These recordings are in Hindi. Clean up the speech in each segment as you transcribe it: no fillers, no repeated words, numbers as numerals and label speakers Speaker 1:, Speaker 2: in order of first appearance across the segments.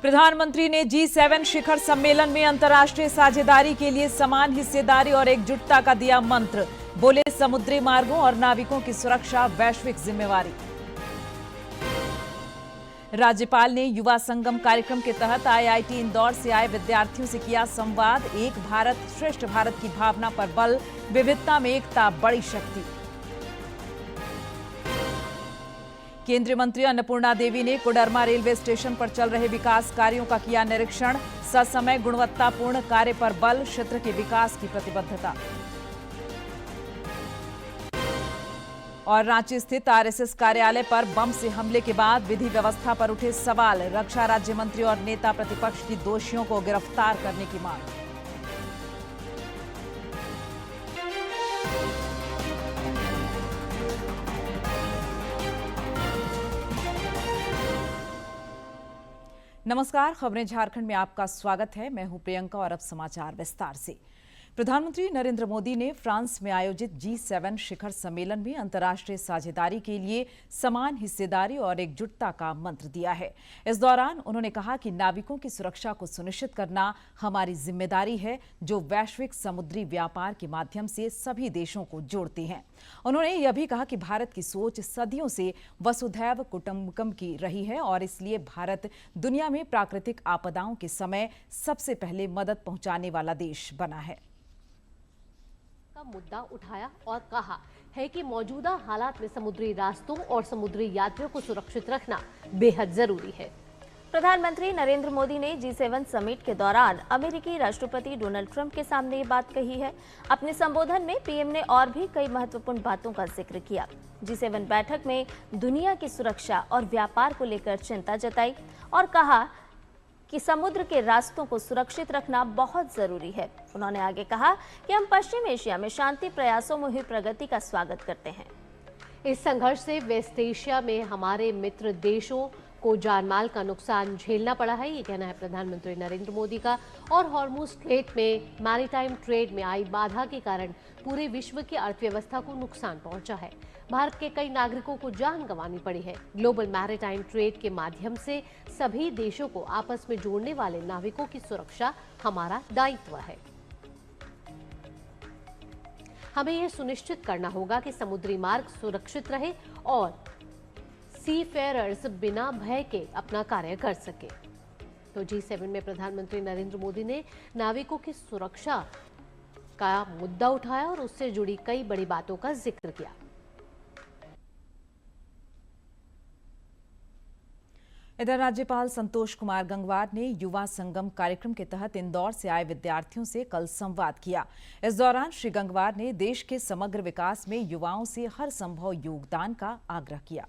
Speaker 1: प्रधानमंत्री ने G7 शिखर सम्मेलन में अंतर्राष्ट्रीय साझेदारी के लिए समान हिस्सेदारी और एकजुटता का दिया मंत्र। बोले, समुद्री मार्गों और नाविकों की सुरक्षा वैश्विक जिम्मेवारी। राज्यपाल ने युवा संगम कार्यक्रम के तहत IIT इंदौर से आए विद्यार्थियों से किया संवाद। एक भारत श्रेष्ठ भारत की भावना पर बल, विविधता में एकता बड़ी शक्ति। केंद्रीय मंत्री अन्नपूर्णा देवी ने कोडरमा रेलवे स्टेशन पर चल रहे विकास कार्यों का किया निरीक्षण। ससमय गुणवत्तापूर्ण कार्य पर बल, क्षेत्र के विकास की प्रतिबद्धता। और रांची स्थित RSS कार्यालय पर बम से हमले के बाद विधि व्यवस्था पर उठे सवाल। रक्षा राज्य मंत्री और नेता प्रतिपक्ष की दोषियों को गिरफ्तार करने की मांग। नमस्कार, खबरें झारखंड में आपका स्वागत है। मैं हूं प्रियंका और अब समाचार विस्तार से। प्रधानमंत्री नरेंद्र मोदी ने फ्रांस में आयोजित G7 शिखर सम्मेलन में अंतर्राष्ट्रीय साझेदारी के लिए समान हिस्सेदारी और एकजुटता का मंत्र दिया है। इस दौरान उन्होंने कहा कि नाविकों की सुरक्षा को सुनिश्चित करना हमारी जिम्मेदारी है, जो वैश्विक समुद्री व्यापार के माध्यम से सभी देशों को जोड़ते हैं। उन्होंने यह भी कहा कि भारत की सोच सदियों से वसुधैव कुटुंबकम की रही है और इसलिए भारत दुनिया में प्राकृतिक आपदाओं के समय सबसे पहले मदद पहुंचाने वाला देश बना है।
Speaker 2: का मुद्दा उठाया और कहा है कि मौजूदा हालात में समुद्री रास्तों और समुद्री यात्रियों को सुरक्षित रखना बेहद जरूरी है।
Speaker 3: प्रधानमंत्री नरेंद्र मोदी ने G7 समिट के दौरान अमेरिकी राष्ट्रपति डोनाल्ड ट्रंप के सामने ये बात कही है। अपने संबोधन में पीएम ने और भी कई महत्वपूर्ण बातों का जिक्र किया। G7 बैठक में दुनिया की सुरक्षा और व्यापार को लेकर चिंता जताई और कहा कि समुद्र के रास्तों को सुरक्षित रखना बहुत जरूरी है। उन्होंने आगे कहा कि हम पश्चिम एशिया में शांति प्रयासों में हुई प्रगति का स्वागत करते हैं।
Speaker 2: इस संघर्ष से वेस्ट एशिया में हमारे मित्र देशों को जानमाल का नुकसान झेलना पड़ा है, ये कहना है प्रधानमंत्री नरेंद्र मोदी का। और हॉर्मुज स्ट्रेट में मैरीटाइम ट्रेड में आई बाधा के कारण पूरे विश्व की अर्थव्यवस्था को नुकसान पहुंचा है। भारत के कई नागरिकों को जान गंवानी पड़ी है। ग्लोबल मैरीटाइम ट्रेड के माध्यम से सभी देशों को आपस में जोड़ने वाले नाविकों की सुरक्षा हमारा दायित्व है। हमें यह सुनिश्चित करना होगा कि समुद्री मार्ग सुरक्षित रहे और सीफेयरर्स बिना भय के अपना कार्य कर सके। तो G7 में प्रधानमंत्री नरेंद्र मोदी ने नाविकों की सुरक्षा का मुद्दा उठाया और उससे जुड़ी कई बड़ी बातों का जिक्र किया।
Speaker 1: इधर राज्यपाल संतोष कुमार गंगवार ने युवा संगम कार्यक्रम के तहत इंदौर से आए विद्यार्थियों से कल संवाद किया। इस दौरान श्री गंगवार ने देश के समग्र विकास में युवाओं से हर संभव योगदान का आग्रह किया।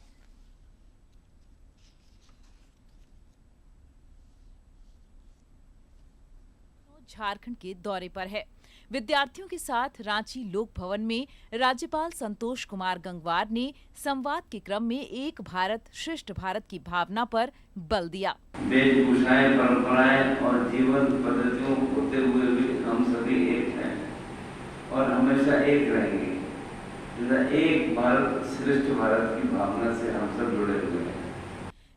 Speaker 1: झारखंड के दौरे पर है। विद्यार्थियों के साथ रांची लोक भवन में राज्यपाल संतोष कुमार गंगवार ने संवाद के क्रम में एक भारत श्रेष्ठ भारत की भावना पर बल दिया।
Speaker 4: वेशभूषाएं, परंपराएं और जीवन पद्धतियों को होते हुए भी हम सभी एक हैं और हमेशा एक रहेंगे। एक भारत श्रेष्ठ भारत की भावना से हम सब जुड़े हुए हैं।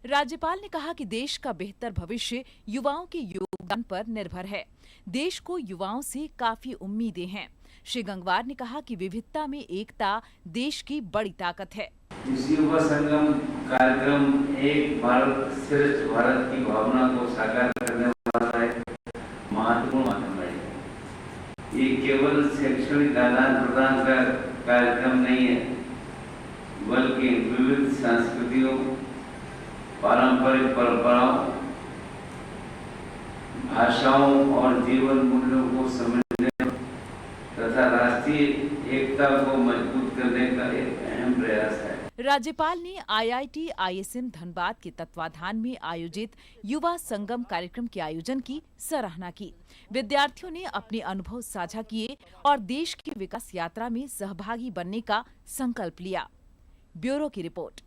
Speaker 1: राज्यपाल ने कहा कि देश का बेहतर भविष्य युवाओं के योगदान पर निर्भर है। देश को युवाओं से काफी उम्मीदें हैं। श्री गंगवार ने कहा कि विविधता में एकता देश की बड़ी ताकत है।
Speaker 4: इस युवा संगम कार्यक्रम एक भारत श्रेष्ठ भारत की भावना को साकार करने वाला एक महत्वपूर्ण माध्यम है। ये केवल शैक्षणिक आदान प्रदान का कार्यक्रम नहीं है, बल्कि विविध संस्कृतियों, पारंपरिक परंपराओं, भाषाओं और जीवन मूल्यों को समझने तथा राष्ट्रीय एकता को मजबूत करने का एक अहम प्रयास है।
Speaker 1: राज्यपाल ने IIT ISM धनबाद के तत्वाधान में आयोजित युवा संगम कार्यक्रम के आयोजन की सराहना की। विद्यार्थियों ने अपने अनुभव साझा किए और देश की विकास यात्रा में सहभागी बनने का संकल्प लिया। ब्यूरो की रिपोर्ट।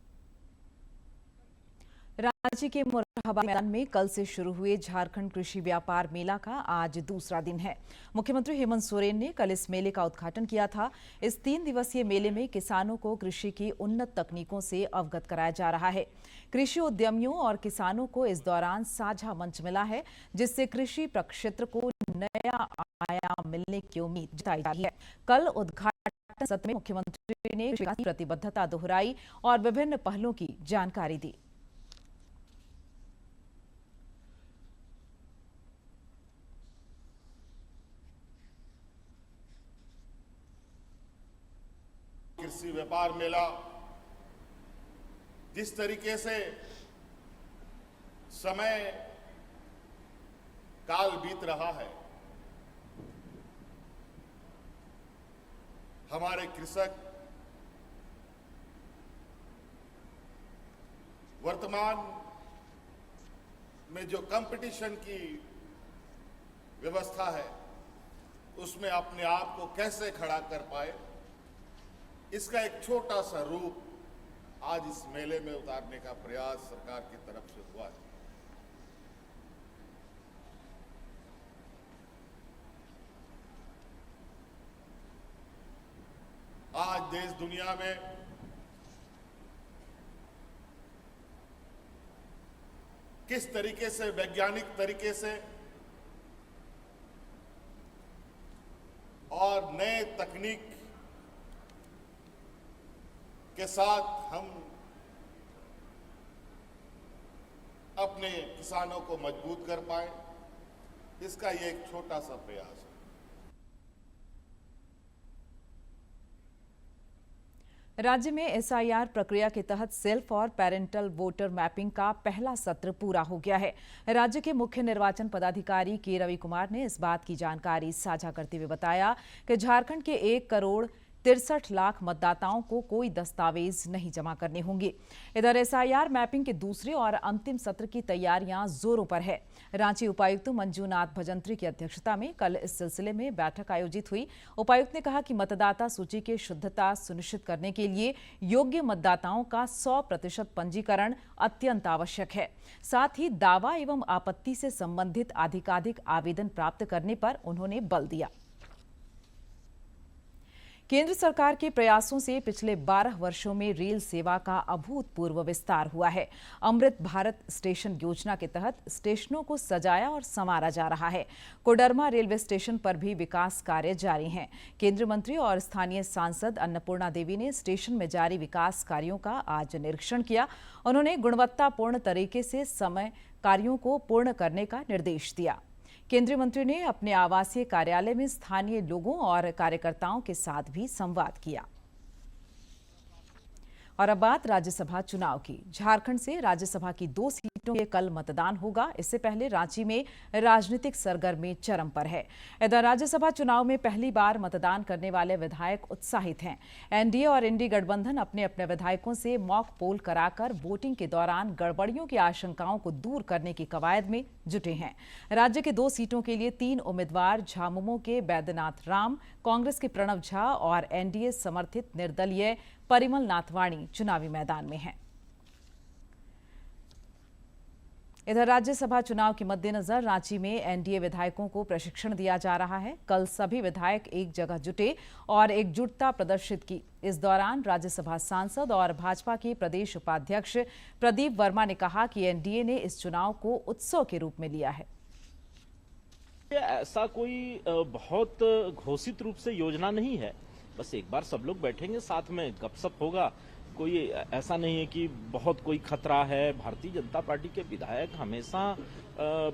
Speaker 1: रांची के मोरहाबादी मैदान में कल से शुरू हुए झारखंड कृषि व्यापार मेला का आज दूसरा दिन है। मुख्यमंत्री हेमंत सोरेन ने कल इस मेले का उद्घाटन किया था। इस 3 दिवसीय मेले में किसानों को कृषि की उन्नत तकनीकों से अवगत कराया जा रहा है। कृषि उद्यमियों और किसानों को इस दौरान साझा मंच मिला है, जिससे कृषि प्रक्षेत्र को नया आयाम मिलने की उम्मीद जताई जा रही है। कल उद्घाटन सत्र में मुख्यमंत्री ने विकास की प्रतिबद्धता दोहराई और विभिन्न पहलों की जानकारी दी।
Speaker 5: कृषि व्यापार मेला जिस तरीके से समय काल बीत रहा है, हमारे कृषक वर्तमान में जो कंपटीशन की व्यवस्था है उसमें अपने आप को कैसे खड़ा कर पाए, इसका एक छोटा सा रूप आज इस मेले में उतारने का प्रयास सरकार की तरफ से हुआ है। आज देश दुनिया में किस तरीके से वैज्ञानिक तरीके से और नए तकनीक के साथ हम अपने किसानों को मजबूत कर पाए, इसका ये एक छोटा सा प्रयास है।
Speaker 1: राज्य में एसआईआर प्रक्रिया के तहत सेल्फ और पेरेंटल वोटर मैपिंग का पहला सत्र पूरा हो गया है। राज्य के मुख्य निर्वाचन पदाधिकारी के रवि कुमार ने इस बात की जानकारी साझा करते हुए बताया कि झारखंड के 1,63,00,000 मतदाताओं को कोई दस्तावेज नहीं जमा करने होंगे। इधर एसआईआर मैपिंग के दूसरे और अंतिम सत्र की तैयारियां जोरों पर है। रांची उपायुक्त मंजूनाथ भजंत्री की अध्यक्षता में कल इस सिलसिले में बैठक आयोजित हुई। उपायुक्त ने कहा कि मतदाता सूची की शुद्धता सुनिश्चित करने के लिए योग्य मतदाताओं का 100% पंजीकरण अत्यंत आवश्यक है। साथ ही दावा एवं आपत्ति से संबंधित अधिकाधिक आवेदन प्राप्त करने पर उन्होंने बल दिया। केंद्र सरकार के प्रयासों से पिछले 12 वर्षों में रेल सेवा का अभूतपूर्व विस्तार हुआ है। अमृत भारत स्टेशन योजना के तहत स्टेशनों को सजाया और संवारा जा रहा है। कोडरमा रेलवे स्टेशन पर भी विकास कार्य जारी हैं। केंद्रीय मंत्री और स्थानीय सांसद अन्नपूर्णा देवी ने स्टेशन में जारी विकास कार्यों का आज निरीक्षण किया। उन्होंने गुणवत्तापूर्ण तरीके से समय कार्यों को पूर्ण करने का निर्देश दिया। केंद्रीय मंत्री ने अपने आवासीय कार्यालय में स्थानीय लोगों और कार्यकर्ताओं के साथ भी संवाद किया। और अब बात राज्यसभा चुनाव की। झारखंड से राज्यसभा की 2 सीटों के कल मतदान होगा। इससे पहले रांची में राजनीतिक सरगर्मी चरम पर है। इधर राज्यसभा चुनाव में पहली बार मतदान करने वाले विधायक उत्साहित हैं। एनडीए और इंडी गठबंधन अपने अपने विधायकों से मॉक पोल कराकर वोटिंग के दौरान गड़बड़ियों की आशंकाओं को दूर करने की कवायद में जुटे हैं। राज्य के 2 सीटों के लिए 3 उम्मीदवार झामुमो के बैद्यनाथ राम, कांग्रेस के प्रणव झा और एनडीए समर्थित निर्दलीय परिमल नाथवाणी चुनावी मैदान में हैं। इधर राज्यसभा चुनाव के मद्देनजर रांची में एनडीए विधायकों को प्रशिक्षण दिया जा रहा है। कल सभी विधायक एक जगह जुटे और एकजुटता प्रदर्शित की। इस दौरान राज्यसभा सांसद और भाजपा के प्रदेश उपाध्यक्ष प्रदीप वर्मा ने कहा कि एनडीए ने इस चुनाव को उत्सव के रूप में लिया है।
Speaker 6: ऐसा कोई बहुत घोषित रूप से योजना नहीं है, बस एक बार सब लोग बैठेंगे, साथ में गपशप होगा। कोई ऐसा नहीं है कि बहुत कोई खतरा है। भारतीय जनता पार्टी के विधायक हमेशा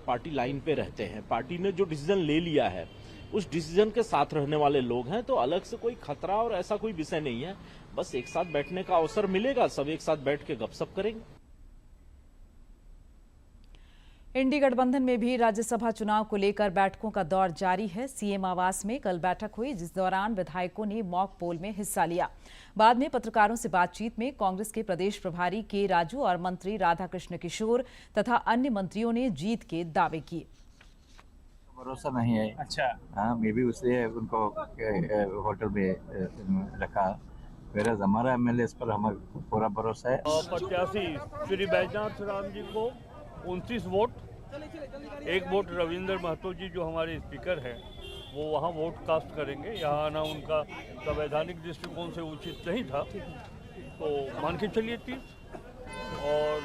Speaker 6: पार्टी लाइन पे रहते हैं। पार्टी ने जो डिसीजन ले लिया है उस डिसीजन के साथ रहने वाले लोग हैं, तो अलग से कोई खतरा और ऐसा कोई विषय नहीं है। बस एक साथ बैठने का अवसर मिलेगा, सब एक साथ बैठ के गपशप करेंगे।
Speaker 1: इंडी गठबंधन में भी राज्यसभा चुनाव को लेकर बैठकों का दौर जारी है। सीएम आवास में कल बैठक हुई, जिस दौरान विधायकों ने मॉक पोल में हिस्सा लिया। बाद में पत्रकारों से बातचीत में कांग्रेस के प्रदेश प्रभारी के राजू और मंत्री राधाकृष्ण किशोर तथा अन्य मंत्रियों ने जीत के दावे किए।
Speaker 7: भरोसा नहीं है।
Speaker 8: अच्छा,
Speaker 7: हाँ, मैं भी उसलिए उनको होटल में रखा। फिर हमारा एमएलए पर हमें पूरा भरोसा है।
Speaker 8: प्रत्याशी श्री बैजनाथ राम जी को 29 वोट, 1 वोट रविंद्र महतो जी जो हमारे स्पीकर हैं वो वहाँ वोट कास्ट करेंगे। यहाँ आना उनका संवैधानिक दृष्टिकोण से उचित नहीं था, तो मान के चलिए 30 और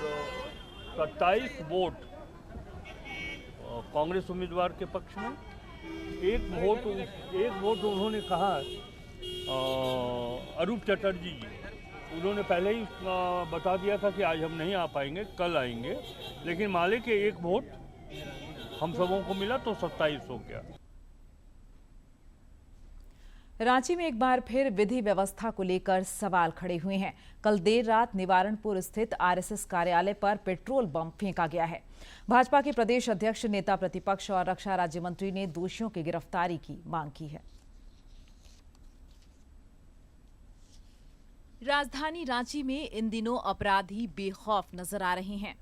Speaker 8: 27 वोट कांग्रेस उम्मीदवार के पक्ष में। एक वोट उन्होंने कहा अरूप चटर्जी जी, उन्होंने पहले ही बता दिया था कि आज हम नहीं आ पाएंगे, कल आएंगे, लेकिन माले के 1 वोट हम सबों को मिला तो 27 हो गया।
Speaker 1: रांची में एक बार फिर विधि व्यवस्था को लेकर सवाल खड़े हुए हैं। कल देर रात निवारणपुर स्थित आरएसएस कार्यालय पर पेट्रोल बम फेंका गया है। भाजपा के प्रदेश अध्यक्ष, नेता प्रतिपक्ष और रक्षा राज्य मंत्री ने दोषियों की गिरफ्तारी की मांग की है। राजधानी रांची में इन दिनों अपराधी बेखौफ नजर आ रहे हैं।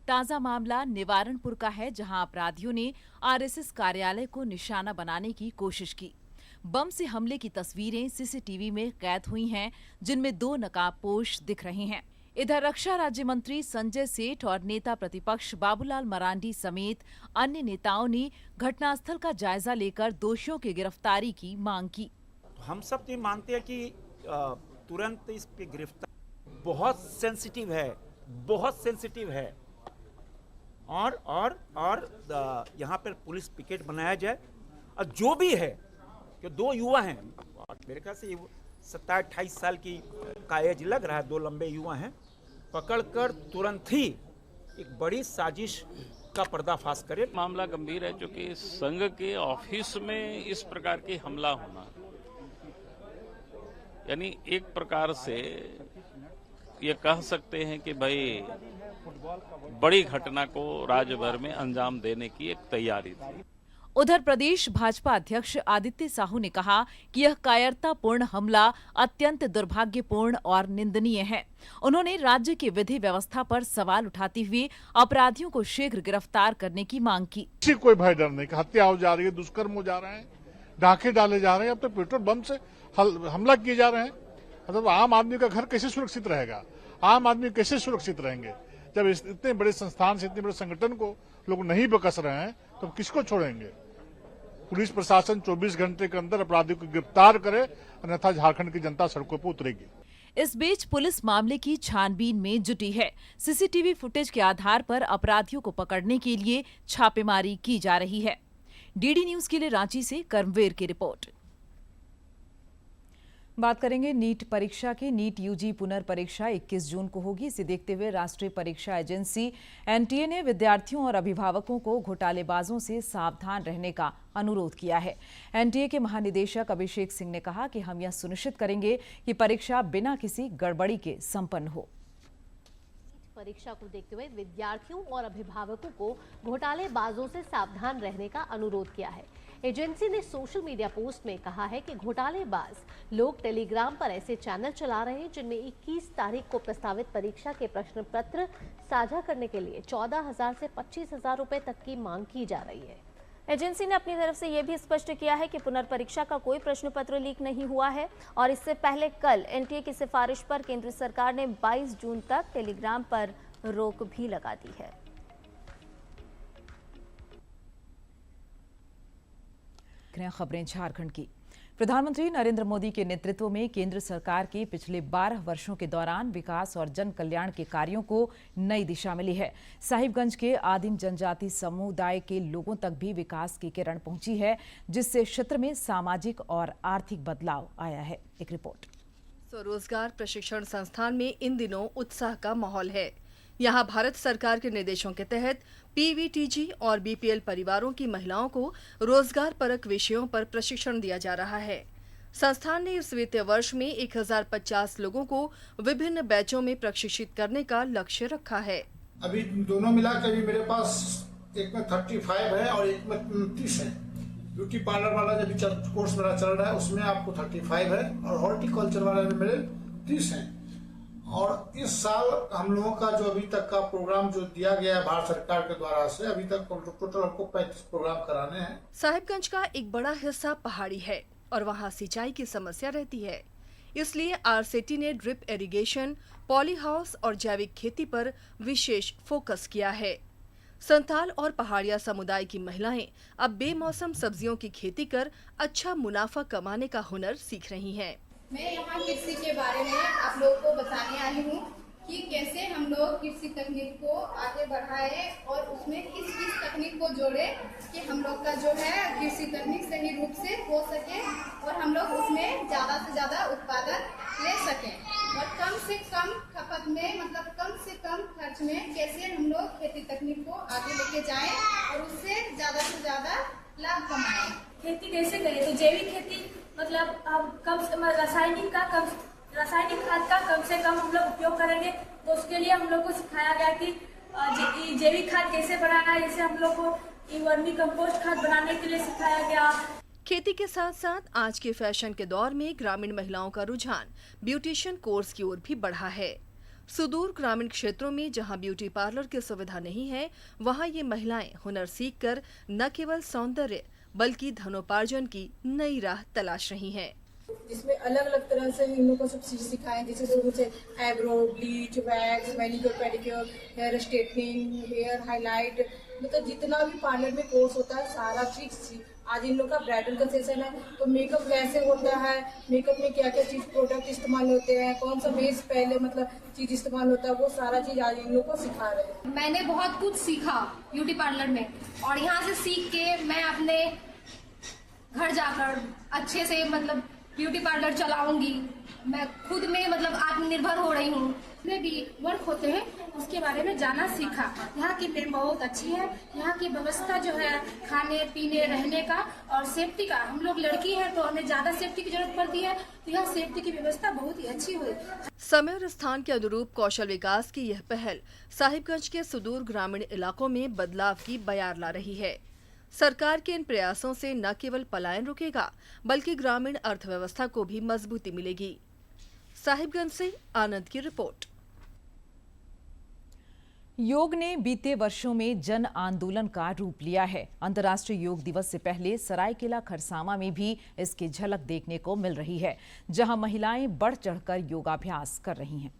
Speaker 1: ताजा मामला निवारणपुर का है, जहां अपराधियों ने आरएसएस कार्यालय को निशाना बनाने की कोशिश की। बम से हमले की तस्वीरें सीसीटीवी में कैद हुई हैं, जिनमें 2 नकाबपोश दिख रहे हैं। इधर रक्षा राज्य मंत्री संजय सेठ और नेता प्रतिपक्ष बाबूलाल मरांडी समेत अन्य नेताओं ने घटनास्थल का जायजा लेकर दोषियों की गिरफ्तारी की मांग की।
Speaker 9: हम सब ये मानते हैं कि तुरंत इस पे गिरफ्तार बहुत सेंसिटिव है और यहाँ पर पुलिस पिकेट बनाया जाए। और जो भी है कि 2 युवा हैं, मेरे ख्याल से 27-28 साल की का एज लग रहा है, 2 लंबे युवा हैं, पकड़कर तुरंत ही एक बड़ी साजिश का पर्दाफाश करे।
Speaker 10: मामला गंभीर है, क्योंकि संघ के ऑफिस में इस प्रकार की हमला होना, यानी एक प्रकार से ये कह सकते हैं कि भाई बड़ी घटना को राज्य भर में अंजाम देने की एक तैयारी थी।
Speaker 1: उधर प्रदेश भाजपा अध्यक्ष आदित्य साहू ने कहा कि यह कायरतापूर्ण हमला अत्यंत दुर्भाग्यपूर्ण और निंदनीय है। उन्होंने राज्य की विधि व्यवस्था पर सवाल उठाते हुए अपराधियों को शीघ्र गिरफ्तार करने की मांग की।
Speaker 5: कोई भय डर नहीं, हत्या हो जा रही है, दुष्कर्म हो जा रहे हैं, डाके डाले जा रहे हैं, अब तो पेट्रोल बम से हमला किए जा रहे हैं। मतलब आम आदमी का घर कैसे सुरक्षित रहेगा, आम आदमी कैसे सुरक्षित रहेंगे जब इतने बड़े संस्थान से, इतने बड़े संगठन को लोग नहीं बकस रहे हैं, तो किसको छोड़ेंगे। पुलिस प्रशासन 24 घंटे के अंदर अपराधियों को गिरफ्तार करे, अन्यथा झारखंड की जनता सड़कों पर उतरेगी।
Speaker 1: इस बीच पुलिस मामले की छानबीन में जुटी है। सीसीटीवी फुटेज के आधार पर अपराधियों को पकड़ने के लिए छापेमारी की जा रही है। डीडी न्यूज के लिए रांची से कर्मवीर की रिपोर्ट। बात करेंगे नीट परीक्षा की। नीट यूजी पुनर्परीक्षा 21 जून को होगी। इसे देखते हुए राष्ट्रीय परीक्षा एजेंसी एनटीए ने विद्यार्थियों और अभिभावकों को घोटालेबाजों से सावधान रहने का अनुरोध किया है। एनटीए के महानिदेशक अभिषेक सिंह ने कहा कि हम यह सुनिश्चित करेंगे कि परीक्षा बिना किसी गड़बड़ी के संपन्न हो।
Speaker 2: परीक्षा को देखते हुए विद्यार्थियों और अभिभावकों को घोटालेबाजों से सावधान रहने का अनुरोध किया है। एजेंसी ने सोशल मीडिया पोस्ट में कहा है कि घोटालेबाज लोग टेलीग्राम पर ऐसे चैनल चला रहे हैं जिनमें 21 तारीख को प्रस्तावित परीक्षा के प्रश्न पत्र साझा करने के लिए 14,000 से 25,000 रुपए तक की मांग की जा रही है।
Speaker 3: एजेंसी ने अपनी तरफ से यह भी स्पष्ट किया है कि पुनर्परीक्षा का कोई प्रश्न पत्र लीक नहीं हुआ है और इससे पहले कल एनटीए की सिफारिश पर केंद्र सरकार ने 22 जून तक टेलीग्राम पर रोक भी लगा दी है।
Speaker 1: खबरें झारखंड की। प्रधानमंत्री नरेंद्र मोदी के नेतृत्व में केंद्र सरकार के पिछले 12 वर्षों के दौरान विकास और जन कल्याण के कार्यों को नई दिशा मिली है। साहिबगंज के आदिम जनजाति समुदाय के लोगों तक भी विकास की किरण पहुंची है, जिससे क्षेत्र में सामाजिक और आर्थिक बदलाव आया है। एक रिपोर्ट।
Speaker 11: स्वरोजगार प्रशिक्षण संस्थान में इन दिनों उत्साह का माहौल है। यहाँ भारत सरकार के निर्देशों के तहत पीवीटीजी और बीपीएल परिवारों की महिलाओं को रोजगार परक विषयों पर प्रशिक्षण दिया जा रहा है। संस्थान ने इस वित्तीय वर्ष में 1050 लोगों को विभिन्न बैचों में प्रशिक्षित करने का लक्ष्य रखा है।
Speaker 12: अभी दोनों मिला के अभी मेरे पास एक में 35 है और एक में 30 है। ब्यूटी पार्लर वाला जो कोर्स मेरा चल रहा है उसमें आपको 35 है और हॉर्टिकल्चर वाला में मेरे 30 है। और इस साल हम लोगों का जो अभी तक का प्रोग्राम जो दिया गया है भारत सरकार के द्वारा से, अभी तक टोटल हमको 35 प्रोग्राम कराने हैं।
Speaker 11: साहिबगंज का एक बड़ा हिस्सा पहाड़ी है और वहाँ सिंचाई की समस्या रहती है। इसलिए आरसेटी ने ड्रिप इरिगेशन, पॉली हाउस और जैविक खेती पर विशेष फोकस किया है। संथाल और पहाड़िया समुदाय की महिलाएं अब बेमौसम सब्जियों की खेती कर अच्छा मुनाफा कमाने का हुनर सीख रही हैं।
Speaker 13: मैं यहाँ कृषि के बारे में आप लोगों को बताने आई हूँ कि कैसे हम लोग कृषि तकनीक को आगे बढ़ाएं और उसमें किस तकनीक को जोड़ें कि हम लोग का जो है कृषि तकनीक सही रूप से हो सके और हम लोग उसमें ज़्यादा से ज़्यादा उत्पादन ले सकें और कम से कम खपत में मतलब कम से कम खर्च में कैसे हम लोग खेती तकनीक को आगे लेके जाएं और उससे ज़्यादा से ज़्यादा लाभ कमाएं।
Speaker 14: खेती कैसे करें? तो जैविक खेती मतलब अब रासायनिक खाद का कम से कम हम लोग उपयोग करेंगे। तो उसके लिए हम लोग को सिखाया गया कि जैविक खाद कैसे बनाना है। जैसे हम लोग को वर्मी कंपोस्ट खाद बनाने के लिए सिखाया गया।
Speaker 11: खेती के साथ साथ आज के फैशन के दौर में ग्रामीण महिलाओं का रुझान ब्यूटिशियन कोर्स की ओर भी बढ़ा है। सुदूर ग्रामीण क्षेत्रों में जहां ब्यूटी पार्लर की सुविधा नहीं है, वहां ये महिलाएं हुनर सीखकर न केवल सौंदर्य बल्कि धनोपार्जन की नई राह तलाश रही हैं।
Speaker 15: जिसमें अलग अलग तरह से इन लोगों को सब चीज़ सिखाएं, जैसे लोगों से eyebrow, bleach, wax, manicure, pedicure, hair straightening, hair highlight, मतलब जितना भी पार्लर में कोर्स होता है सारा चीज़। आज इन लोग का ब्राइडल का सेशन है, तो मेकअप कैसे होता है, मेकअप में क्या क्या चीज़ प्रोडक्ट इस्तेमाल होते हैं, कौन सा बेस पहले मतलब चीज़ इस्तेमाल होता है, वो सारा चीज़ आज इन लोग को सिखा रहे हैं।
Speaker 13: मैंने बहुत कुछ सीखा ब्यूटी पार्लर में और यहाँ से सीख के मैं अपने घर जाकर अच्छे से मतलब ब्यूटी पार्लर चलाऊंगी। मैं खुद में मतलब आत्मनिर्भर हो रही हूँ।
Speaker 14: जितने भी वर्क होते हैं उसके बारे में जाना सीखा। यहाँ की मैम बहुत अच्छी है। यहाँ की व्यवस्था जो है खाने पीने रहने का और सेफ्टी का, हम लोग लड़की हैं तो हमें ज़्यादा सेफ्टी की जरूरत पड़ती है, तो यहाँ सेफ्टी की व्यवस्था बहुत ही अच्छी हुई।
Speaker 11: समय और स्थान के अनुरूप कौशल विकास की यह पहल साहिबगंज के सुदूर ग्रामीण इलाकों में बदलाव की बयार ला रही है। सरकार के इन प्रयासों से न केवल पलायन रुकेगा बल्कि ग्रामीण अर्थव्यवस्था को भी मजबूती मिलेगी। साहिबगंज से आनंद की रिपोर्ट।
Speaker 1: योग ने बीते वर्षों में जन आंदोलन का रूप लिया है। अंतर्राष्ट्रीय योग दिवस से पहले सरायकेला खरसावां में भी इसकी झलक देखने को मिल रही है, जहां महिलाएं बढ़ चढ़कर योगाभ्यास कर रही हैं।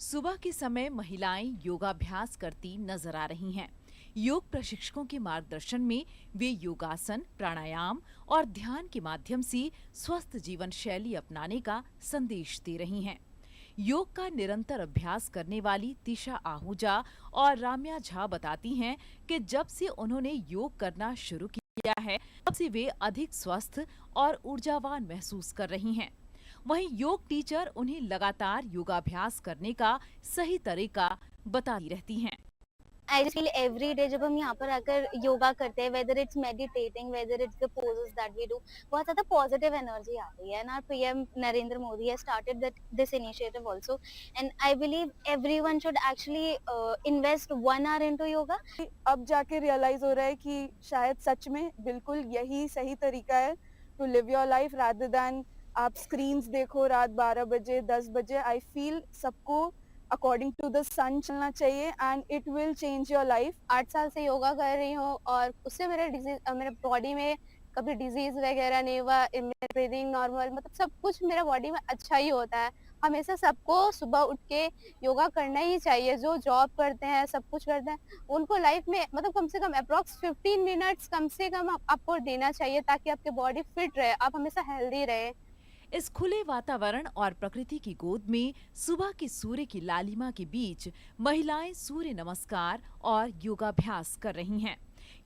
Speaker 1: सुबह के समय महिलाएं योगाभ्यास करती नजर आ रही हैं। योग प्रशिक्षकों के मार्गदर्शन में वे योगासन, प्राणायाम और ध्यान के माध्यम से स्वस्थ जीवन शैली अपनाने का संदेश दे रही हैं। योग का निरंतर अभ्यास करने वाली तिशा आहूजा और राम्या झा बताती हैं कि जब से उन्होंने योग करना शुरू किया है, तब से वे अधिक स्वस्थ और ऊर्जावान महसूस कर रही हैं। वहीं योग टीचर उन्हें लगातार योगाभ्यास करने का सही तरीका बताती रहती हैं।
Speaker 16: आई फील एवरी डे जब हम यहाँ पर आकर योगा करते हैं, whether it's meditating, whether it's the poses that we do, बहुत ज्यादा पॉजिटिव एनर्जी आती है। And our PM Narendra Modi has started this initiative also, and I believe everyone should actually invest 1 hour into yoga.
Speaker 17: अब जाके रियलाइज हो रहा है कि शायद सच में बिल्कुल यही सही तरीका है to live your life, rather than आप स्क्रीन्स देखो रात 12 बजे 10 बजे। आई फील सबको अकॉर्डिंग टू द सन चलना चाहिए and it will change your life.
Speaker 16: 8 साल से योगा कर रही हूँ और उससे मेरे बॉडी में कभी डिजीज वगैरह नहीं हुआ, मेरा ब्रीदिंग नॉर्मल, मतलब सब कुछ मेरा बॉडी में अच्छा ही होता है। हमेशा सबको सुबह उठ के योगा करना ही चाहिए। जो जॉब करते हैं, सब कुछ करते हैं, उनको लाइफ में मतलब कम से कम अप्रॉक्स 15 मिनट्स कम से कम आपको देना चाहिए ताकि आपकी बॉडी फिट रहे, आप हमेशा हेल्दी रहे।
Speaker 1: इस खुले वातावरण और प्रकृति की गोद में सुबह के सूर्य की लालिमा के बीच महिलाएं सूर्य नमस्कार और योगाभ्यास कर रही हैं।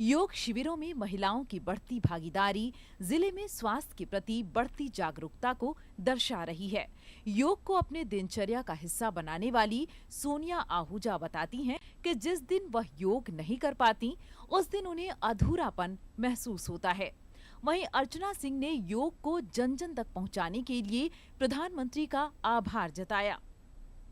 Speaker 1: योग शिविरों में महिलाओं की बढ़ती भागीदारी जिले में स्वास्थ्य के प्रति बढ़ती जागरूकता को दर्शा रही है। योग को अपने दिनचर्या का हिस्सा बनाने वाली सोनिया आहूजा बताती हैं कि जिस दिन वह योग नहीं कर पाती, उस दिन उन्हें अधूरापन महसूस होता है। वहीं अर्चना सिंह ने योग को जन जन तक पहुंचाने के लिए प्रधानमंत्री का आभार जताया।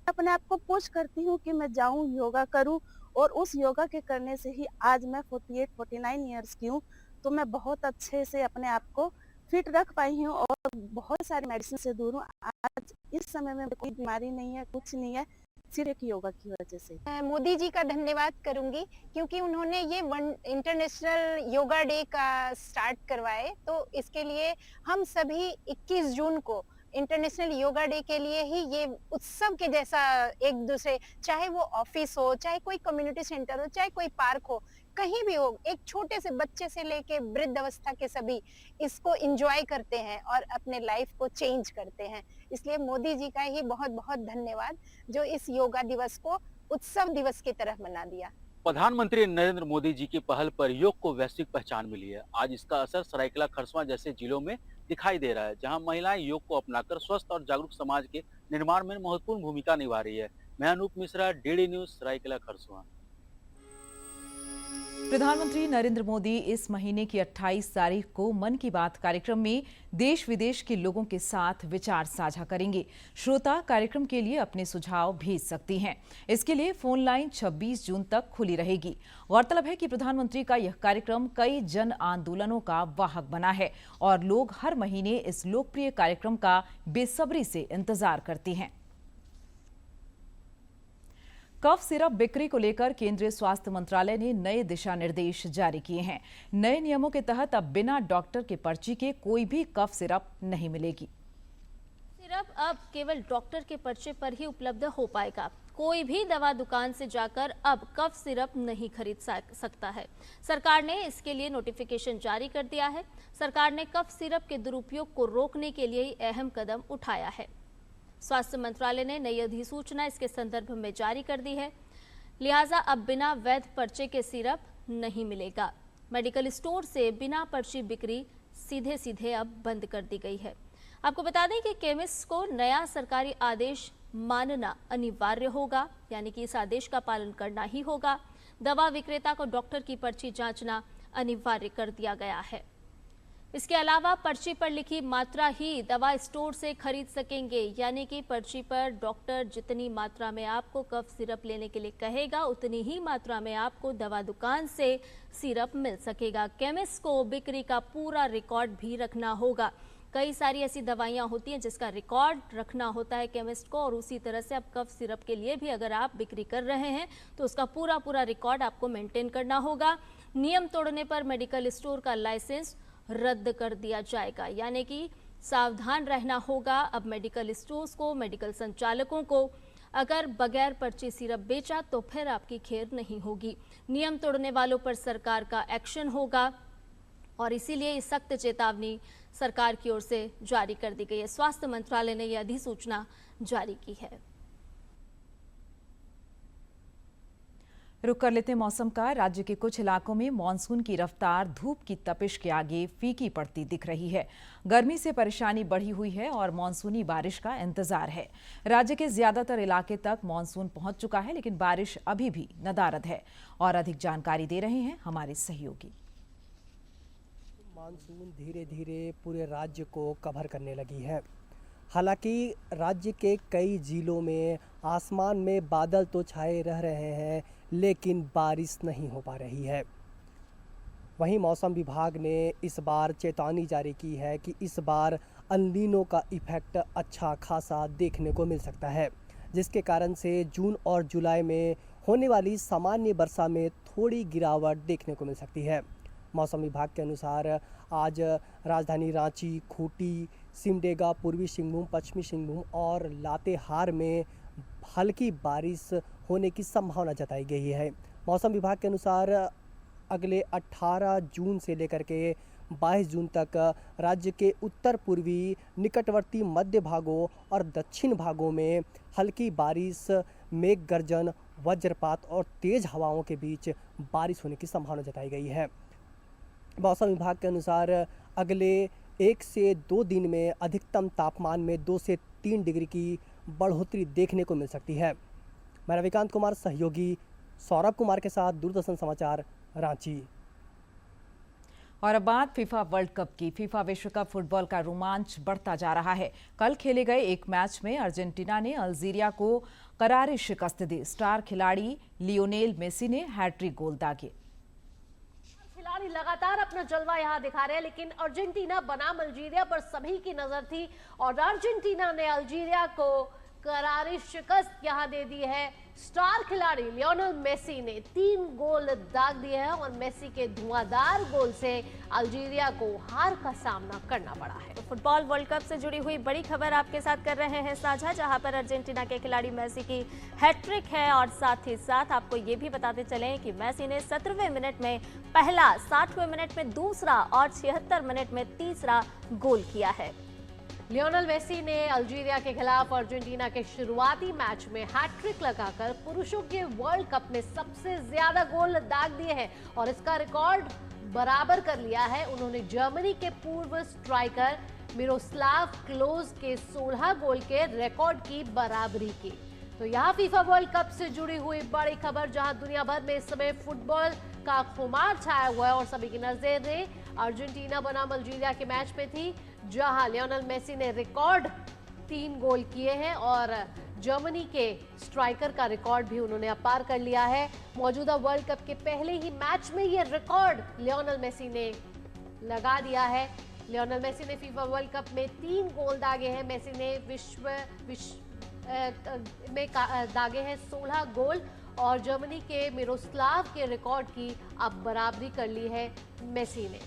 Speaker 17: अपने आप को पुश करती हूँ कि मैं जाऊँ योगा करूँ, और उस योगा के करने से ही आज मैं 48-49 ईयर्स की हूँ, तो मैं बहुत अच्छे से अपने आप को फिट रख पाई हूँ और बहुत सारी मेडिसिन से दूर हूँ। आज इस समय में कोई बीमारी नहीं है, कुछ नहीं है, सिर्फ एक योगा की वजह से।
Speaker 18: मैं मोदी जी का धन्यवाद करूंगी क्योंकि उन्होंने ये इंटरनेशनल योगा डे का स्टार्ट करवाए, तो इसके लिए हम सभी 21 जून को इंटरनेशनल योगा डे के लिए ही ये उत्सव के जैसा एक दूसरे, चाहे वो ऑफिस हो, चाहे कोई कम्युनिटी सेंटर हो, चाहे कोई पार्क हो, कहीं भी हो, एक छोटे से बच्चे से लेके वृद्ध अवस्था के सभी इसको एंजॉय करते हैं और अपने लाइफ को चेंज करते हैं। इसलिए मोदी जी का ही बहुत बहुत धन्यवाद जो इस योगा दिवस को उत्सव दिवस की तरह मना दिया।
Speaker 19: प्रधानमंत्री नरेंद्र मोदी जी की पहल पर योग को वैश्विक पहचान मिली है। आज इसका असर सरायकेला खरसवां जैसे जिलों में दिखाई दे रहा है, जहां महिलाएं योग को अपनाकर स्वस्थ और जागरूक समाज के निर्माण में महत्वपूर्ण भूमिका निभा रही है। मैं अनूप मिश्रा, डीडी न्यूज, सरायकेला खरसवां।
Speaker 1: प्रधानमंत्री नरेंद्र मोदी इस महीने की 28 तारीख को मन की बात कार्यक्रम में देश विदेश के लोगों के साथ विचार साझा करेंगे। श्रोता कार्यक्रम के लिए अपने सुझाव भेज सकती हैं। इसके लिए फोन लाइन 26 जून तक खुली रहेगी। गौरतलब है कि प्रधानमंत्री का यह कार्यक्रम कई जन आंदोलनों का वाहक बना है और लोग हर महीने इस लोकप्रिय कार्यक्रम का बेसब्री से इंतजार करते हैं। कफ सिरप बिक्री को लेकर केंद्रीय स्वास्थ्य मंत्रालय ने नए दिशा निर्देश जारी किए हैं। नए नियमों के तहत अब बिना डॉक्टर के पर्ची के कोई भी कफ सिरप नहीं मिलेगी।
Speaker 3: सिरप अब केवल डॉक्टर के पर्चे पर ही उपलब्ध हो पाएगा। कोई भी दवा दुकान से जाकर अब कफ सिरप नहीं खरीद सकता है। सरकार ने इसके लिए नोटिफिकेशन जारी कर दिया है। सरकार ने कफ सिरप के दुरुपयोग को रोकने के लिए अहम कदम उठाया है। स्वास्थ्य मंत्रालय ने नई अधिसूचना इसके संदर्भ में जारी कर दी है। लिहाजा अब बिना वैध पर्चे के सिरप नहीं मिलेगा। मेडिकल स्टोर से बिना पर्ची बिक्री सीधे अब बंद कर दी गई है। आपको बता दें कि केमिस्ट को नया सरकारी आदेश मानना अनिवार्य होगा, यानी कि इस आदेश का पालन करना ही होगा। दवा विक्रेता को डॉक्टर की पर्ची जांचना अनिवार्य कर दिया गया है। इसके अलावा पर्ची पर लिखी मात्रा ही दवा स्टोर से खरीद सकेंगे, यानी कि पर्ची पर डॉक्टर जितनी मात्रा में आपको कफ सिरप लेने के लिए कहेगा उतनी ही मात्रा में आपको दवा दुकान से सिरप मिल सकेगा। केमिस्ट को बिक्री का पूरा रिकॉर्ड भी रखना होगा। कई सारी ऐसी दवाइयां होती हैं जिसका रिकॉर्ड रखना होता है केमिस्ट को, और उसी तरह से अब कफ सिरप के लिए भी अगर आप बिक्री कर रहे हैं तो उसका पूरा रिकॉर्ड आपको मेंटेन करना होगा। नियम तोड़ने पर मेडिकल स्टोर का लाइसेंस रद्द कर दिया जाएगा, यानी कि सावधान रहना होगा अब मेडिकल स्टोर्स को, मेडिकल संचालकों को। अगर बगैर पर्ची सिरप बेचा तो फिर आपकी खैर नहीं होगी। नियम तोड़ने वालों पर सरकार का एक्शन होगा और इसीलिए सख्त चेतावनी सरकार की ओर से जारी कर दी गई है। स्वास्थ्य मंत्रालय ने यह अधिसूचना जारी की है।
Speaker 1: रुक कर लेते मौसम का। राज्य के कुछ इलाकों में मानसून की रफ्तार धूप की तपिश के आगे फीकी पड़ती दिख रही है। गर्मी से परेशानी बढ़ी हुई है और मानसूनी बारिश का इंतजार है। राज्य के ज्यादातर इलाके तक मानसून पहुंच चुका है, लेकिन बारिश अभी भी नदारद है। और अधिक जानकारी दे रहे हैं हमारे सहयोगी।
Speaker 20: मानसून धीरे धीरे पूरे राज्य को कवर करने लगी है। हालांकि राज्य के कई जिलों में आसमान में बादल तो छाए रह रहे हैं, लेकिन बारिश नहीं हो पा रही है। वहीं मौसम विभाग ने इस बार चेतावनी जारी की है कि इस बार अल्नीनो का इफेक्ट अच्छा खासा देखने को मिल सकता है, जिसके कारण से जून और जुलाई में होने वाली सामान्य वर्षा में थोड़ी गिरावट देखने को मिल सकती है। मौसम विभाग के अनुसार आज राजधानी रांची, खूंटी, सिमडेगा, पूर्वी सिंहभूम, पश्चिमी सिंहभूम और लातेहार में हल्की बारिश होने की संभावना जताई गई है। मौसम विभाग के अनुसार अगले 18 जून से लेकर के 22 जून तक राज्य के उत्तर पूर्वी, निकटवर्ती मध्य भागों और दक्षिण भागों में हल्की बारिश, मेघ गर्जन, वज्रपात और तेज हवाओं के बीच बारिश होने की संभावना जताई गई है। मौसम विभाग के अनुसार अगले 1 से 2 दिन में अधिकतम तापमान में 2 से 3 डिग्री की बढ़ोतरी देखने को मिल सकती है। मैं रविकांत कुमार, सहयोगी सौरभ कुमार के साथ, दूरदर्शन समाचार, रांची।
Speaker 1: और अब बात फीफा वर्ल्ड कप की। फीफा विश्व कप फुटबॉल का रोमांच बढ़ता जा रहा है। कल खेले गए एक मैच में अर्जेंटीना ने अल्जीरिया को करारी शिकस्त दी। स्टार खिलाड़ी लियोनेल मेसी ने हैट्रिक गोल दागे।
Speaker 2: खिलाड़ी लगातार अपना जलवा यहां दिखा रहे हैं, लेकिन अर्जेंटीना बनाम अल्जीरिया पर सभी की नजर थी और अर्जेंटीना ने अल्जीरिया को करारी शिकस्त यहां दे दी है। स्टार खिलाड़ी लियोनेल मेसी ने 3 गोल दाग दिए हैं और मेसी के धुआंधार गोल से अल्जीरिया को हार का सामना करना पड़ा है।
Speaker 3: तो फुटबॉल वर्ल्ड कप से जुड़ी हुई बड़ी खबर आपके साथ कर रहे हैं साझा, जहां पर अर्जेंटीना के खिलाड़ी मेसी की हैट्रिक है और साथ ही साथ आपको ये भी बताते चलें कि मेसी ने 17वें मिनट में पहला, 60वें मिनट में दूसरा और 76 मिनट में तीसरा गोल किया है।
Speaker 2: लियोनेल मेसी ने अल्जीरिया के खिलाफ अर्जेंटीना के शुरुआती मैच में हैट्रिक लगाकर पुरुषों के वर्ल्ड कप में सबसे ज्यादा गोल दाग दिए हैं और इसका रिकॉर्ड बराबर कर लिया है। उन्होंने जर्मनी के पूर्व स्ट्राइकर मिरोस्लाव क्लोज के 16 गोल के रिकॉर्ड की बराबरी की। तो यहाँ फीफा वर्ल्ड कप से जुड़ी हुई बड़ी खबर, जहां दुनिया भर में इस समय फुटबॉल का खुमार छाया हुआ है और सभी की नजरें अर्जेंटीना बनाम अल्जीरिया के मैच में थी, जहां लियोनेल मेसी ने रिकॉर्ड 3 गोल किए हैं और जर्मनी के स्ट्राइकर का रिकॉर्ड भी उन्होंने पार कर लिया है। मौजूदा वर्ल्ड कप के पहले ही मैच में ये रिकॉर्ड लियोनेल मेसी ने लगा दिया है। लियोनेल मेसी ने फीफा वर्ल्ड कप में 3 गोल दागे हैं। मेसी ने विश्व में दागे हैं 16 गोल और जर्मनी के मिरोस्लाव के रिकॉर्ड की अब बराबरी कर ली है मेसी ने।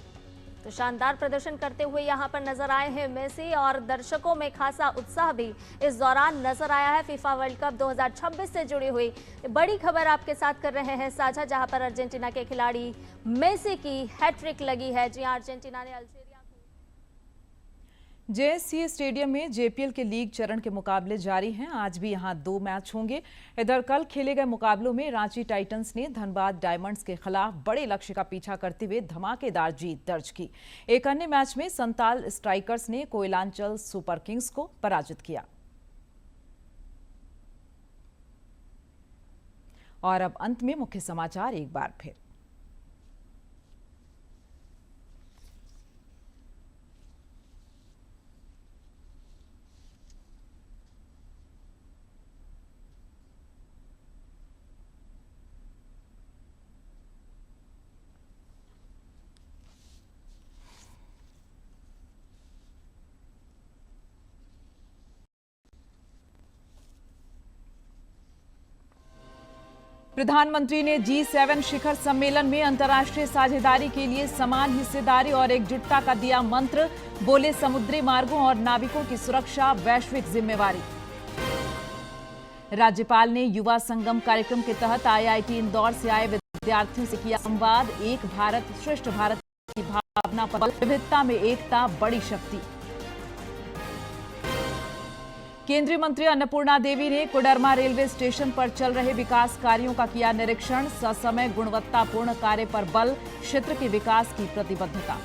Speaker 3: तो शानदार प्रदर्शन करते हुए यहां पर नजर आए हैं मेसी और दर्शकों में खासा उत्साह भी इस दौरान नजर आया है। फीफा वर्ल्ड कप 2026 से जुड़ी हुई बड़ी खबर आपके साथ कर रहे हैं साझा, जहां पर अर्जेंटीना के खिलाड़ी मेसी की हैट्रिक लगी है। जी हां, अर्जेंटीना ने अल्जीरिया
Speaker 1: जेएससीए स्टेडियम में जेपीएल के लीग चरण के मुकाबले जारी हैं। आज भी यहां 2 मैच होंगे। इधर कल खेले गए मुकाबलों में रांची टाइटंस ने धनबाद डायमंड्स के खिलाफ बड़े लक्ष्य का पीछा करते हुए धमाकेदार जीत दर्ज की। एक अन्य मैच में संताल स्ट्राइकर्स ने कोयलांचल सुपर किंग्स को पराजित किया। और अब अंत में मुख्य समाचार एक बार फिर। प्रधानमंत्री ने G7 शिखर सम्मेलन में अंतर्राष्ट्रीय साझेदारी के लिए समान हिस्सेदारी और एकजुटता का दिया मंत्र। बोले, समुद्री मार्गों और नाविकों की सुरक्षा वैश्विक जिम्मेवारी। राज्यपाल ने युवा संगम कार्यक्रम के तहत IIT इंदौर से आए विद्यार्थियों से किया संवाद। एक भारत श्रेष्ठ भारत की भावना पर बल, विविधता में एकता बड़ी शक्ति। केंद्रीय मंत्री अन्नपूर्णा देवी ने कोडरमा रेलवे स्टेशन पर चल रहे विकास कार्यों का किया निरीक्षण। ससमय गुणवत्तापूर्ण कार्य पर बल, क्षेत्र के विकास की प्रतिबद्धता।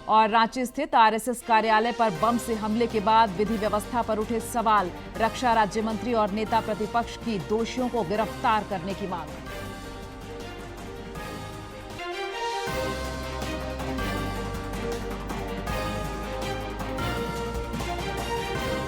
Speaker 1: और रांची स्थित आरएसएस कार्यालय पर बम से हमले के बाद विधि व्यवस्था पर उठे सवाल। रक्षा राज्य मंत्री और नेता प्रतिपक्ष की दोषियों को गिरफ्तार करने की मांग।